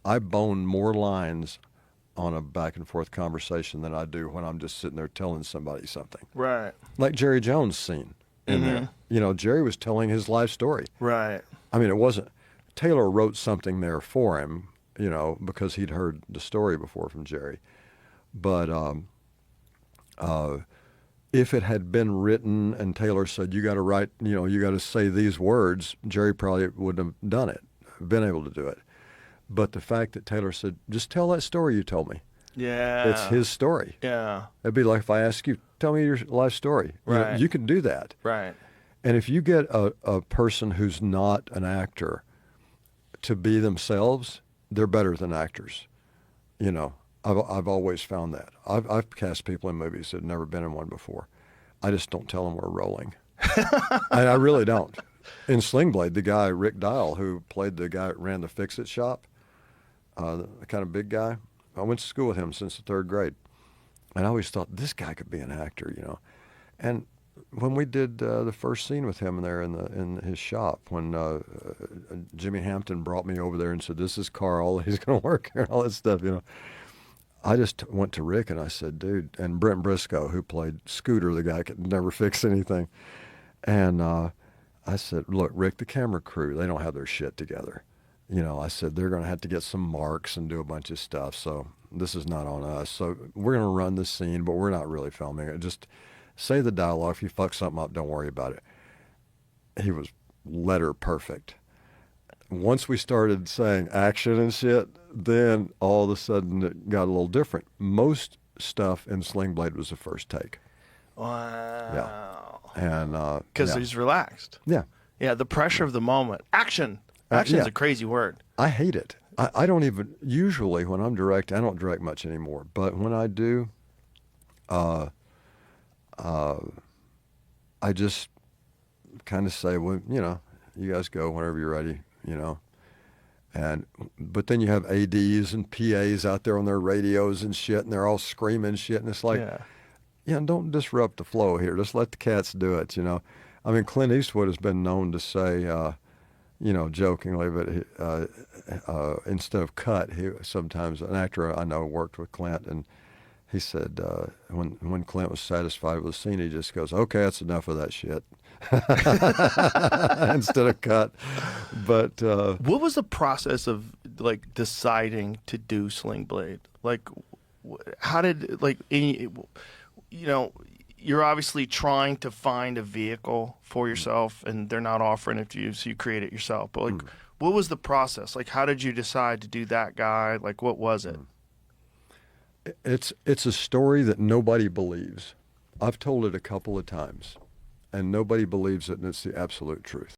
I bone more lines on a back and forth conversation than I do when I'm just sitting there telling somebody something. Right. Like Jerry Jones' scene in there. You know, Jerry was telling his life story. Right. I mean, it wasn't, Taylor wrote something there for him, you know, because he'd heard the story before from Jerry. But if it had been written and Taylor said, you got to write, you know, you got to say these words, Jerry probably wouldn't have done it, been able to do it. But the fact that Taylor said, just tell that story you told me. Yeah. It's his story. Yeah. It'd be like if I ask you, tell me your life story. Right. You know, you can do that. Right. And if you get a person who's not an actor to be themselves, they're better than actors. You know, I've always found that. I've cast people in movies that have never been in one before. I just don't tell them we're rolling. I really don't. In Sling Blade, the guy, Rick Dial, who played the guy that ran the Fix-It shop, the kind of big guy, I went to school with him since the third grade. And I always thought, this guy could be an actor, you know. And when we did the first scene with him there in his shop, when Jimmy Hampton brought me over there and said, this is Carl, he's going to work here and all that stuff, you know. I just went to Rick and I said, dude, and Brent Briscoe, who played Scooter, the guy could never fix anything. And I said, look, Rick, the camera crew, they don't have their shit together. You know, I said, they're going to have to get some marks and do a bunch of stuff. So this is not on us. So we're going to run this scene, but we're not really filming it. Just say the dialogue. If you fuck something up, don't worry about it. He was letter perfect. Once we started saying action and shit, then all of a sudden it got a little different. Most stuff in Sling Blade was the first take. Wow. Yeah. And because yeah. he's relaxed. Yeah. Yeah, the pressure of the moment. Action. Action's yeah. a crazy word. I hate it. I don't even, usually when I'm directing, I don't direct much anymore. But when I do, I just kind of say, well, you know, you guys go whenever you're ready, you know. But then you have ADs and PAs out there on their radios and shit, and they're all screaming shit. And it's like, yeah, don't disrupt the flow here. Just let the cats do it, you know. I mean, Clint Eastwood has been known to say, you know, jokingly, but instead of cut, he sometimes, an actor I know worked with Clint, and he said when Clint was satisfied with the scene, he just goes, okay, that's enough of that shit. Instead of cut. But what was the process of like deciding to do Sling Blade? Like, how did, like, you know, you're obviously trying to find a vehicle for yourself, and they're not offering it to you, so you create it yourself. But like, what was the process? Like, how did you decide to do that guy? Like, what was it? It's a story that nobody believes. I've told it a couple of times, and nobody believes it, and it's the absolute truth.